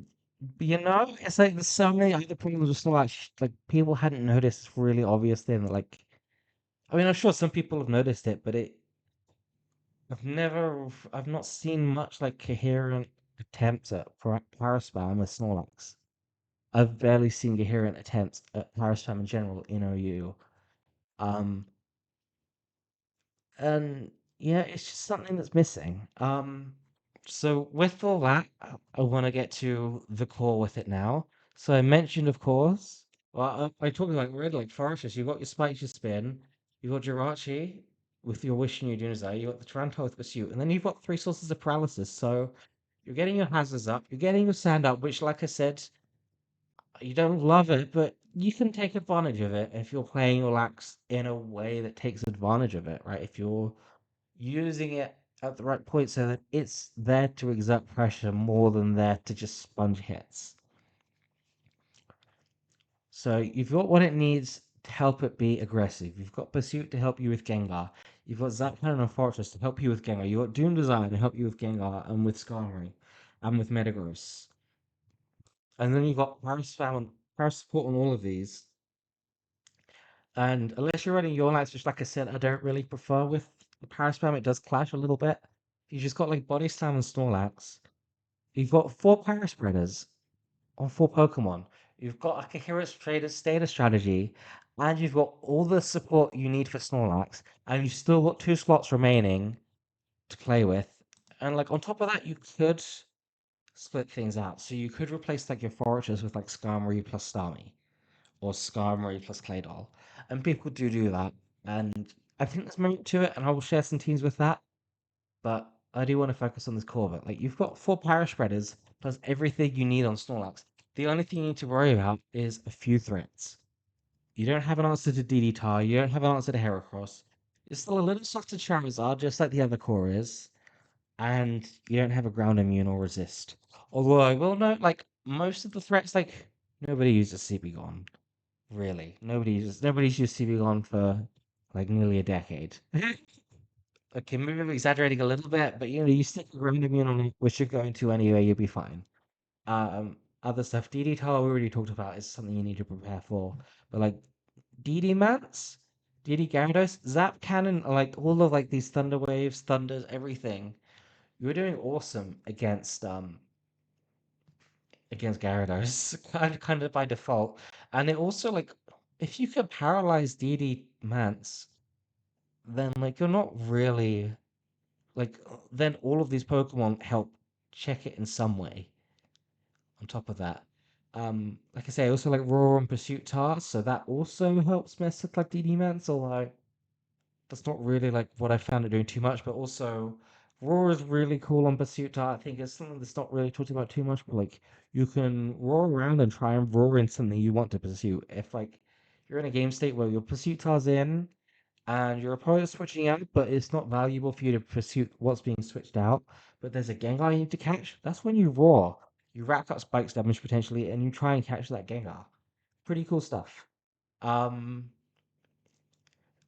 it's like there's so many other problems with Snorlax. Like people hadn't noticed this really obvious thing. That, like, I mean, I'm sure some people have noticed it, but I've not seen much like coherent attempts at Paraspam with Snorlax. I've barely seen coherent attempts at Paraspam in general in OU. Um, and yeah, it's just something that's missing. So with all that, I want to get to the core with it now. So I mentioned, of course, well, I talked like red, like Foresters. You've got your Spike, your Spin, you've got Jirachi with your Wish and your Dunazai, you've got the Taranto with Pursuit, and then you've got three sources of paralysis. So you're getting your hazards up, you're getting your sand up, which, like I said, you don't love it, but you can take advantage of it if you're playing your lax in a way that takes advantage of it, right? If you're using it at the right point so that it's there to exert pressure more than there to just sponge hits. So you've got what it needs to help it be aggressive. You've got Pursuit to help you with Gengar. You've got Zap Cannon and Fortress to help you with Gengar. You've got Doom Design to help you with Gengar and with Skarmory and with Metagross. And then you've got Power Support on all of these. And unless you're running your lights, which like I said, I don't really prefer with the Power Spam, it does clash a little bit. You just got like Body Slam and Snorlax. You've got four Power Spreaders on four Pokemon. You've got a coherent status strategy, and you've got all the support you need for Snorlax, and you've still got two slots remaining to play with. And like on top of that, you could split things out. So you could replace like your foragers with like Skarmory plus Starmie or Skarmory plus Claydol. And people do that. And I think there's merit to it, and I will share some teams with that. But I do want to focus on this core of it. Like you've got four power spreaders plus everything you need on Snorlax. The only thing you need to worry about is a few threats. You don't have an answer to DD Tar, you don't have an answer to Heracross. It's still a little soft to Charizard, just like the other core is, and you don't have a ground immune or resist. Although I will note, like most of the threats, like nobody uses CB really. Nobody's used CB for like nearly a decade. Okay, maybe I'm exaggerating a little bit, but you stick a ground immune on it, which you're going to anyway, you'll be fine. Other stuff, DD Tar we already talked about is something you need to prepare for. But like DD Mance, DD Gyarados, Zap Cannon, like all of like these Thunder Waves, Thunders, everything. You were doing awesome against Gyarados, kind of by default. And it also like if you can paralyze DD Mance, then like you're not really like then all of these Pokemon help check it in some way on top of that. Like I say, I also like Roar and Pursuit Tar, so that also helps mess with like DD Mance, although that's not really like what I found it doing too much, but also Roar is really cool on Pursuit Tar. I think it's something that's not really talked about too much, but like you can roar around and try and roar in something you want to pursue. If like you're in a game state where your Pursuit Tar's in and your opponent's switching out, but it's not valuable for you to pursue what's being switched out, but there's a Gengar you need to catch, that's when you roar. You rack up spikes damage potentially, and you try and catch that Gengar. Pretty cool stuff. Um,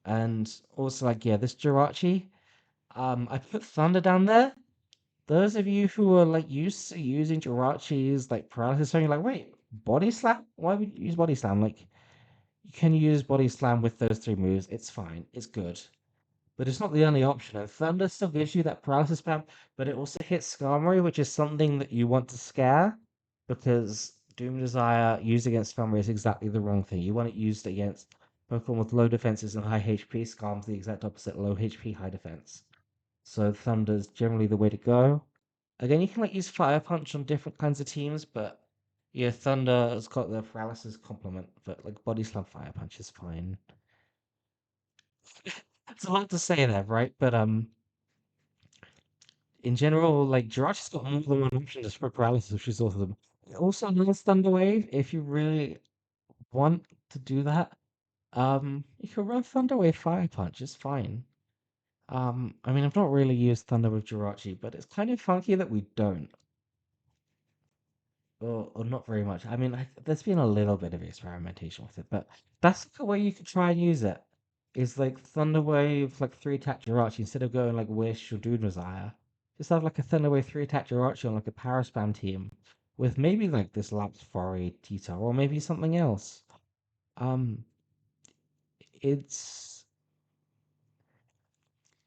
and also like yeah, this Jirachi. I put Thunder down there. Those of you who are like used to using Jirachi's like paralysis, you're like, wait, Body Slam? Why would you use Body Slam? Like, you can use Body Slam with those three moves. It's fine. It's good. But it's not the only option. And Thunder still gives you that paralysis spam, but it also hits Skarmory, which is something that you want to scare, because Doom Desire used against Skarmory is exactly the wrong thing. You want it used against Pokemon with low defenses and high HP. Skarm's the exact opposite, low HP, high defense. So Thunder's generally the way to go. Again, you can like use Fire Punch on different kinds of teams, but yeah, Thunder has got the paralysis complement, but like Body Slam Fire Punch is fine. It's a lot to say there, right? But in general, like Jirachi's got more than one option to spread paralysis, which is awesome. It also knows Thunder Wave if you really want to do that. You can run Thunder Wave Fire Punch, it's fine. I mean, I've not really used Thunder with Jirachi, but it's kind of funky that we don't. Or not very much. I mean, there's been a little bit of experimentation with it, but that's the way you could try and use it. Is like Thunder Wave, like three attack Jirachi instead of going like Wish or Doom Messiah. Just have like a Thunder Wave three attack Jirachi on like a power spam team with maybe like this Lapis Fori Tita or maybe something else. Um, it's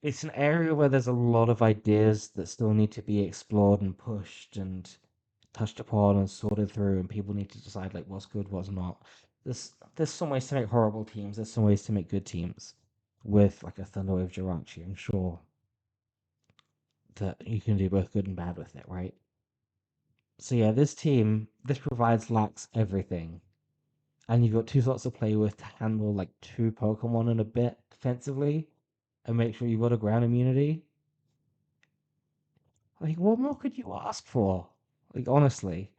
it's an area where there's a lot of ideas that still need to be explored and pushed and touched upon and sorted through, and people need to decide like what's good, what's not. There's some ways to make horrible teams. There's some ways to make good teams with like a Thunderwave Jirachi. I'm sure that you can do both good and bad with it, right? So yeah, this provides Lax everything, and you've got two slots to play with to handle like two Pokemon in a bit defensively, and make sure you've got a ground immunity. Like, what more could you ask for? Like, honestly.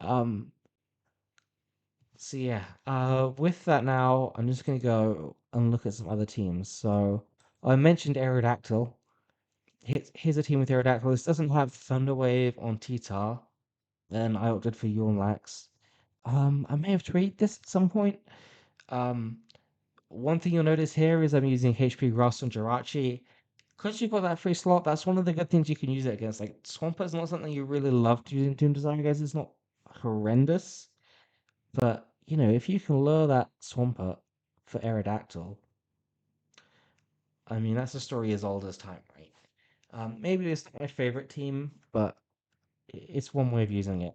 Um, so yeah, with that now, I'm just gonna go and look at some other teams. So I mentioned Aerodactyl. Here's a team with Aerodactyl. This doesn't have Thunderwave on T-Tar, and I opted for Lax. I may have tweaked this at some point. Um, one thing you'll notice here is I'm using HP Grass on Jirachi. Because you've got that free slot, that's one of the good things you can use it against. Like, Swampert not something you really love to use in Toon Design, guys. It's not horrendous. But, if you can lure that Swampert for Aerodactyl, I mean, that's a story as old as time, right? Maybe it's not my favorite team, but it's one way of using it.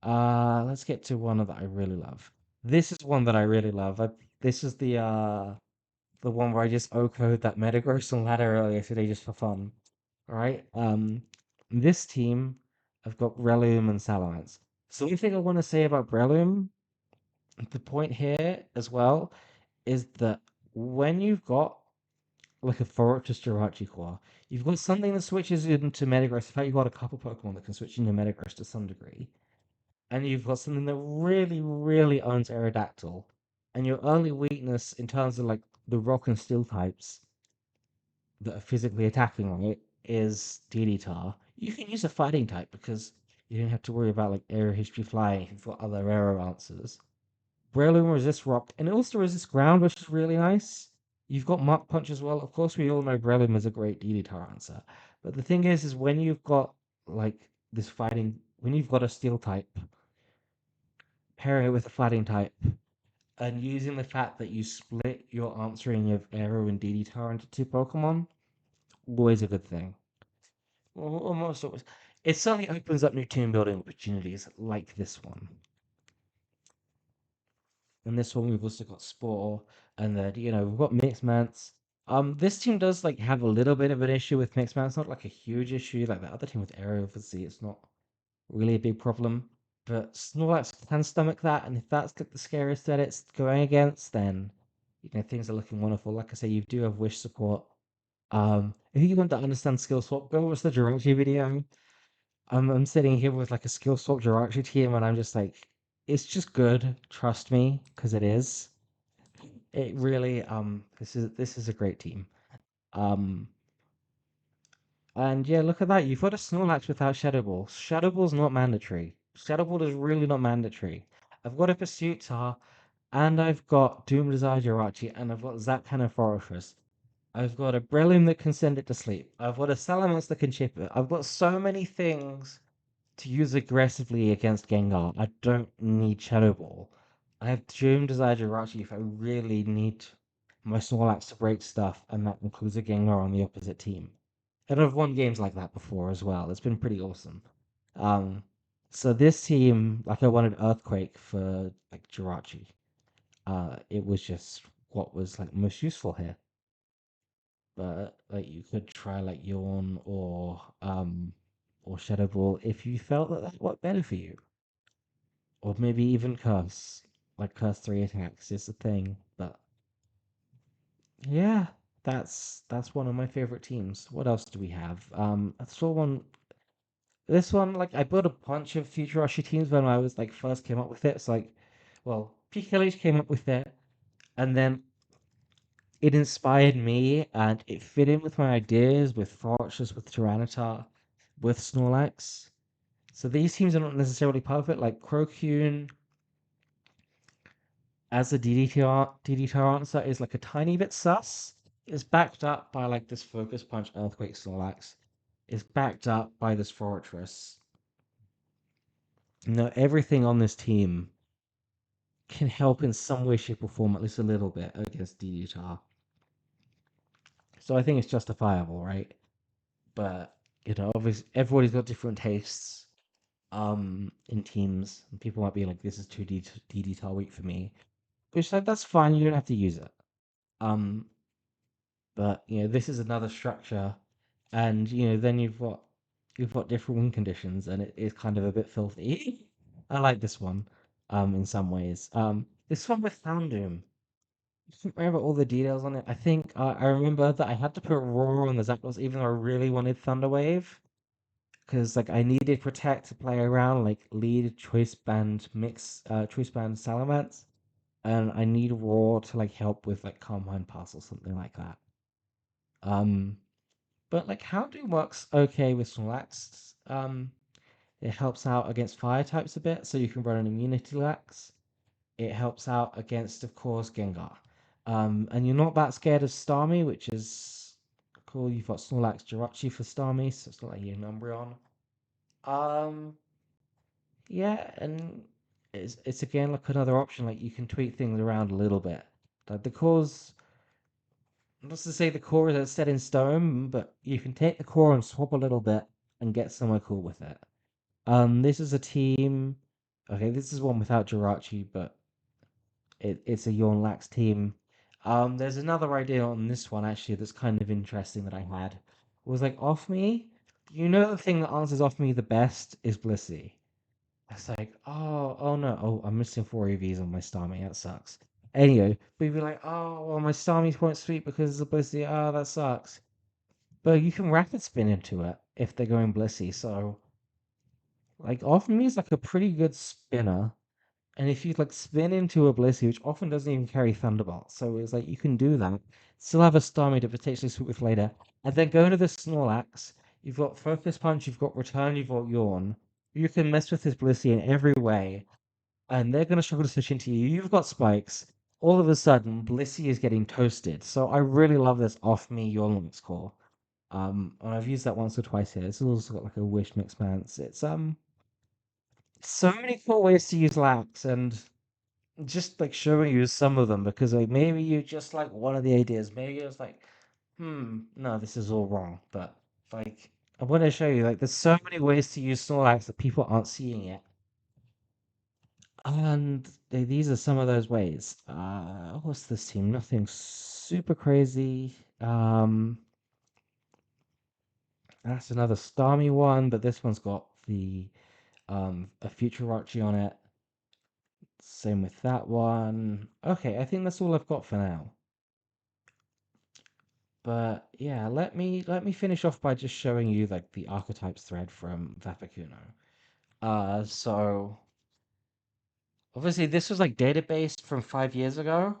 Let's get to one that I really love. This is one that I really love. This is the one where I just O-code that Metagross and ladder earlier today just for fun. All right. This team, I've got Breloom and Salamence. So one thing I want to say about Breloom, the point here as well, is that when you've got like a Fortress Jirachi core, you've got something that switches into Metagross. In fact, you've got a couple Pokemon that can switch into Metagross to some degree. And you've got something that really, really owns Aerodactyl. And your only weakness in terms of like the rock and steel types that are physically attacking on it is DD. You can use a fighting type because you don't have to worry about like aero history flying. You've got other arrow answers. Breloom resists rock and it also resists ground, which is really nice. You've got Mach Punch as well. Of course, we all know Breloom is a great DD answer. But the thing is when you've got like this fighting, when you've got a steel type, pairing it with a fighting type, and using the fact that you split your answering of Aero and DD into two Pokemon, always a good thing. Almost always. It certainly opens up new team building opportunities like this one. And this one we've also got Spore, and then we've got Mixed Mance. This team does like have a little bit of an issue with Mixed Mance, not like a huge issue like the other team with Aero. Obviously, it's not really a big problem. But Snorlax can stomach that, and if that's like the scariest that it's going against, then things are looking wonderful. Like I say, you do have Wish support. If you want to understand skill swap, go watch the Jirachi video. I'm sitting here with like a skill swap Jirachi team, and I'm just like, it's just good. Trust me, because it is. It really this is a great team. Um, and yeah, look at that. You've got a Snorlax without Shadow Ball. Shadow Ball's not mandatory. Shadow Ball is really not mandatory. I've got a Pursuitar, and I've got Doom Desire Jirachi, and I've got Zapcan and Fortress. I've got a Breloom that can send it to sleep. I've got a Salamence that can chip it. I've got so many things to use aggressively against Gengar. I don't need Shadow Ball. I have Doom Desire Jirachi if I really need my Snorlax to break stuff, and that includes a Gengar on the opposite team. And I've won games like that before as well. It's been pretty awesome. Um, so this team, like I wanted Earthquake for like Jirachi. It was just what was like most useful here. But like you could try like Yawn or Shadow Ball if you felt that that worked better for you. Or maybe even Curse. Like Curse 3 attacks is a thing. But yeah, that's one of my favorite teams. What else do we have? I saw one this one, like I built a bunch of Future Rushy teams when I was like first came up with it. It's like well, PKLH came up with it, and then it inspired me and it fit in with my ideas with Fortress, with Tyranitar, with Snorlax. So these teams are not necessarily perfect. Like Crocune as a DDT answer is like a tiny bit sus. It's backed up by like this Focus Punch Earthquake Snorlax. It's backed up by this Fortress. Everything on this team can help in some way, shape, or form, at least a little bit, against DDT. So I think it's justifiable, right? But obviously everybody's got different tastes in teams. And people might be like, this is too DD weak for me. Which like that's fine, you don't have to use it. Um but this is another structure and then you've got different win conditions and it is kind of a bit filthy. I like this one, in some ways. This one with Houndoom. I can't remember all the details on it. I think I remember that I had to put Roar on the Zapdos even though I really wanted Thunder Wave. Because like I needed Protect to play around, like lead Choice Band mix, Choice Band Salamence, and I need Roar to like help with like Calm Mind Pass or something like that. Um, but like Houndoom works okay with Snorlax. It helps out against fire types a bit, so you can run an UtilityLax. It helps out against, of course, Gengar. And you're not that scared of Starmie, which is cool. You've got Snorlax Jirachi for Starmie, so it's not like you're Umbreon. Um, Yeah, and it's again like another option. Like you can tweak things around a little bit. Like the core's not to say the core is set in stone, but you can take the core and swap a little bit and get somewhere cool with it. This is a team. Okay, this is one without Jirachi, but it's a Yawn Lax team. There's another idea on this one actually that's kind of interesting that I had. was like off me. You know the thing that answers off me the best is Blissey. It's like, oh no, oh, I'm missing four EVs on my Starmie. That sucks. Anyway, but you'd be like, oh, well, my Starmie's point sweet because of the Blissey. Oh, that sucks. But you can rapid spin into it if they're going Blissey. So, like, off me is like a pretty good spinner. And if you like spin into a Blissey, which often doesn't even carry Thunderbolt, so it's like you can do that, still have a Starmie to potentially switch with later, and then go to the Snorlax. You've got Focus Punch, you've got Return, you've got Yawn. You can mess with this Blissey in every way, and they're going to struggle to switch into you. You've got Spikes. All of a sudden, Blissey is getting toasted. So I really love this off me Yawn core. And I've used that once or twice here. It's also got like a Wish Mix Pants. It's so many cool ways to use Lax, and just like showing you some of them because like maybe you just like one of the ideas. Maybe it's like, no, this is all wrong. But like I want to show you like there's so many ways to use Snorlax that people aren't seeing yet. And these are some of those ways. What's this team? Nothing super crazy. That's another Starmie one, but this one's got the a Future Archie on it. Same with that one. Okay, I think that's all I've got for now. But yeah, let me finish off by just showing you like the archetypes thread from Vapakuno. So obviously this was like database from 5 years ago.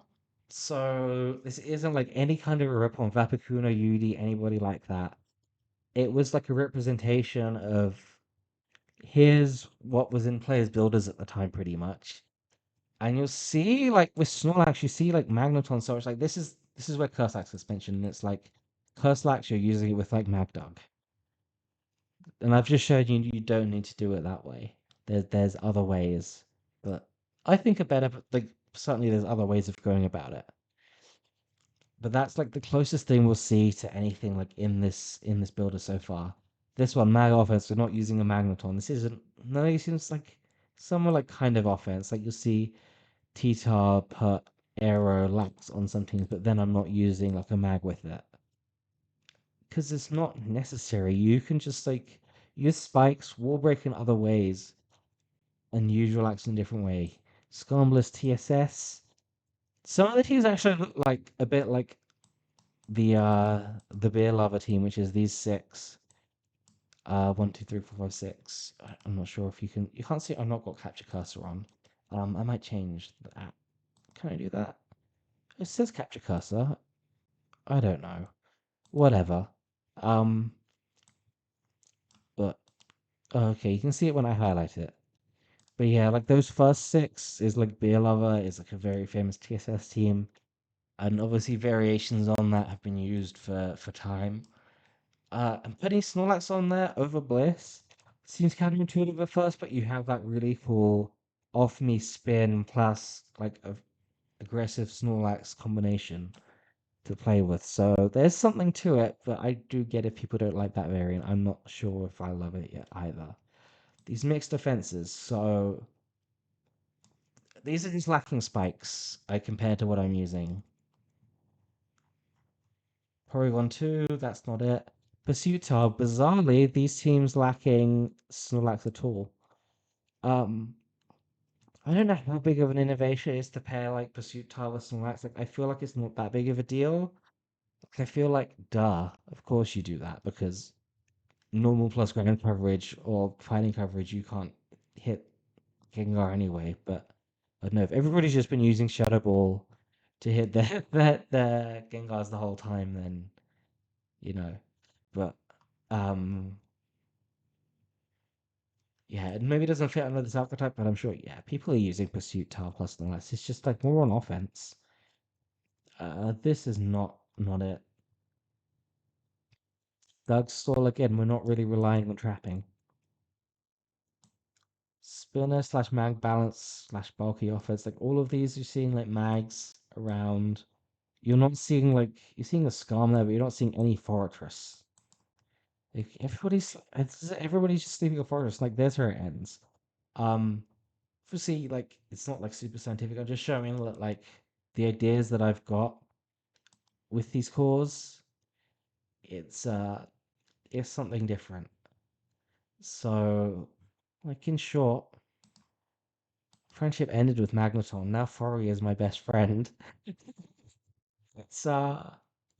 So this isn't like any kind of a rip on Vapakuno, Yudi, anybody like that. It was like a representation of here's what was in players' builders at the time, pretty much. And you'll see like with Snorlax, you see like Magneton. So it's like this is where CurseLax is mentioned. And it's like CurseLax, you're using it with like Magdug. And I've just showed you you don't need to do it that way. There's other ways, but I think a better like certainly there's other ways of going about it. But that's like the closest thing we'll see to anything like in this builder so far. This one, mag offense, we're not using a Magneton. This isn't no, it seems like somewhere like kind of offense. Like you'll see T-Tar put Aero Lax on some teams, but then I'm not using like a mag with it. Because it's not necessary. You can just like use spikes, wall break in other ways, and use relax in a different way. Scambless TSS. Some of the teams actually look like a bit like the beer lava team, which is these six. 1, 2, 3, 4, 5, 6. I'm not sure if you can't see I've not got capture cursor on. I might change that. Can I do that? It says capture cursor. I don't know. Whatever. Um but okay, you can see it when I highlight it. But yeah, like those first six is like Beer Lover is like a very famous TSS team, and obviously variations on that have been used for time. And putting Snorlax on there over Bliss seems counterintuitive at first, but you have that really cool off me spin plus like a aggressive Snorlax combination to play with. So there's something to it, but I do get if people don't like that variant. I'm not sure if I love it yet either. These mixed defenses, so these are just lacking spikes compared to what I'm using. Porygon 2, that's not it. Pursuit are bizarrely these teams lacking Snorlax at all. Um, I don't know how big of an innovation it is to pair like Pursuit Tile with Snorlax. Like I feel like it's not that big of a deal. Like, I feel like, duh, of course you do that because normal plus ground coverage or fighting coverage, you can't hit Gengar anyway. But I don't know if everybody's just been using Shadow Ball to hit their Gengars the whole time, then you know. But um, yeah, it maybe doesn't fit under this archetype, but I'm sure yeah, people are using Pursuit Tile plus and less. It's just like more on offense. This is not it. Doug Stall again. We're not really relying on trapping. Spinner slash mag balance slash bulky offense. Like all of these, you're seeing like mags around. You're not seeing like you're seeing a scum there, but you're not seeing any fortress. Like everybody's just leaving a fortress. Like there's where it ends. Um, obviously, like it's not like super scientific. I'm just showing like the ideas that I've got with these cores. It's is something different. So, like in short, friendship ended with Magneton. Now Fori is my best friend. It's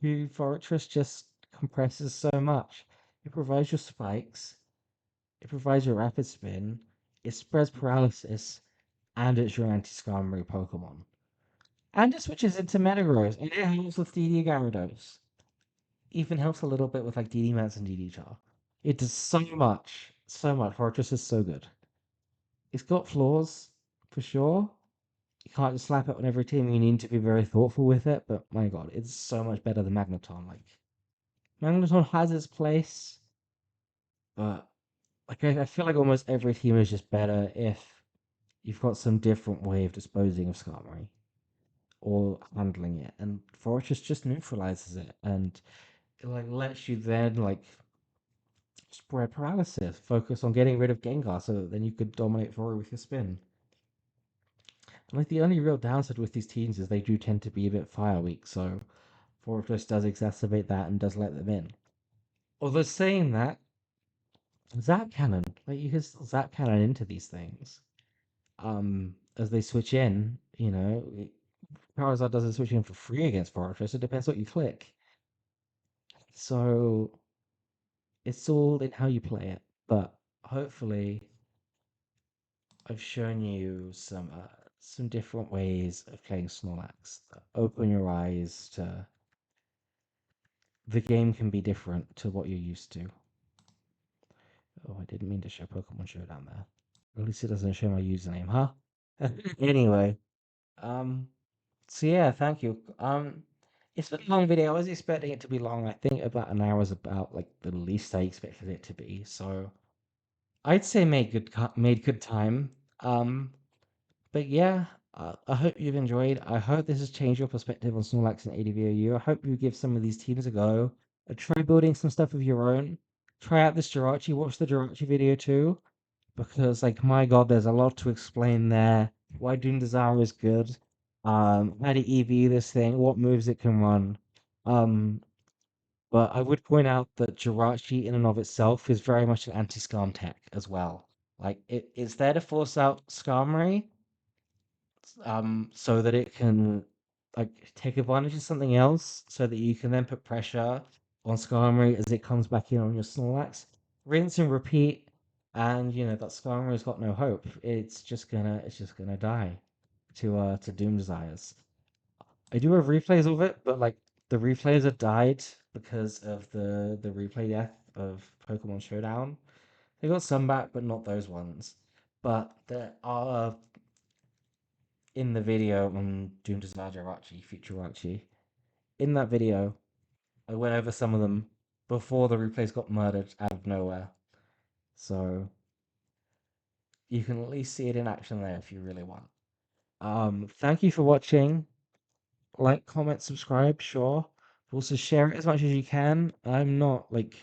who Fortress just compresses so much. It provides your spikes, it provides your rapid spin, it spreads paralysis, and it's your anti-Skarmory Pokemon. And it switches into Metagross, and it helps with DD Gyarados. Even helps a little bit with like DD Mance and DD Char. It does so much. So much. Fortress is so good. It's got flaws, for sure. You can't just slap it on every team. You need to be very thoughtful with it. But my god, it's so much better than Magneton. Like Magneton has its place, but like I feel like almost every team is just better if you've got some different way of disposing of Skarmory or handling it. And Fortress just neutralizes it and it like lets you then like spread paralysis, focus on getting rid of Gengar so that then you could dominate Fori with your spin. And like the only real downside with these teams is they do tend to be a bit fire weak, so Fortress does exacerbate that and does let them in. Although saying that, Zap Cannon, like you can still Zap Cannon into these things. As they switch in, Charizard doesn't switch in for free against Fortress, it depends what you click. So it's all in how you play it. But hopefully I've shown you some different ways of playing Snorlax. Open your eyes to the game can be different to what you're used to. Oh, I didn't mean to show Pokemon Showdown there. At least it doesn't show my username, huh? Anyway, um, so yeah, thank you. It's been a long video. I was expecting it to be long. I think about an hour is about like the least I expected it to be. So I'd say made good time. Um, But yeah, I hope you've enjoyed. I hope this has changed your perspective on Snorlax and ADVOU. I hope you give some of these teams a go. Try building some stuff of your own. Try out this Jirachi. Watch the Jirachi video too, because like my God, there's a lot to explain there. Why Doom Desire is good. How to EV this thing, what moves it can run. Um, but I would point out that Jirachi in and of itself is very much an anti-Skarm tech as well. Like it's there to force out Skarmory, so that it can like take advantage of something else, so that you can then put pressure on Skarmory as it comes back in on your Snorlax. Rinse and repeat, and that Skarmory's got no hope. It's just gonna die to Doom Desires. I do have replays of it, but like the replays have died because of the replay death of Pokemon Showdown. They got some back, but not those ones. But there are in the video on Doom Desire Jirachi, Future in that video, I went over some of them before the replays got murdered out of nowhere. So you can at least see it in action there if you really want. Thank you for watching. Like, comment, subscribe, sure. Also share it as much as you can. I'm not like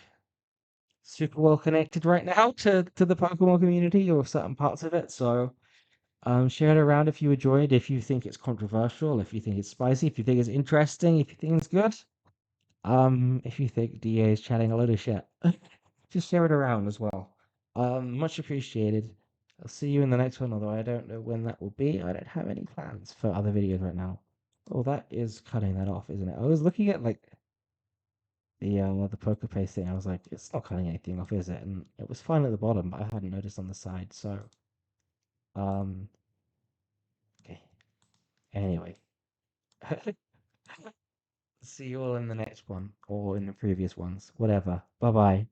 super well connected right now to the Pokemon community or certain parts of it, so share it around if you enjoyed, if you think it's controversial, if you think it's spicy, if you think it's interesting, if you think it's good. If you think DA is chatting a load of shit, just share it around as well. Much appreciated. I'll see you in the next one, although I don't know when that will be. I don't have any plans for other videos right now. Oh, that is cutting that off, isn't it? I was looking at like the poker face thing. I was like, it's not cutting anything off, is it? And it was fine at the bottom, but I hadn't noticed on the side. So, um, okay. Anyway, see you all in the next one or in the previous ones, whatever. Bye bye.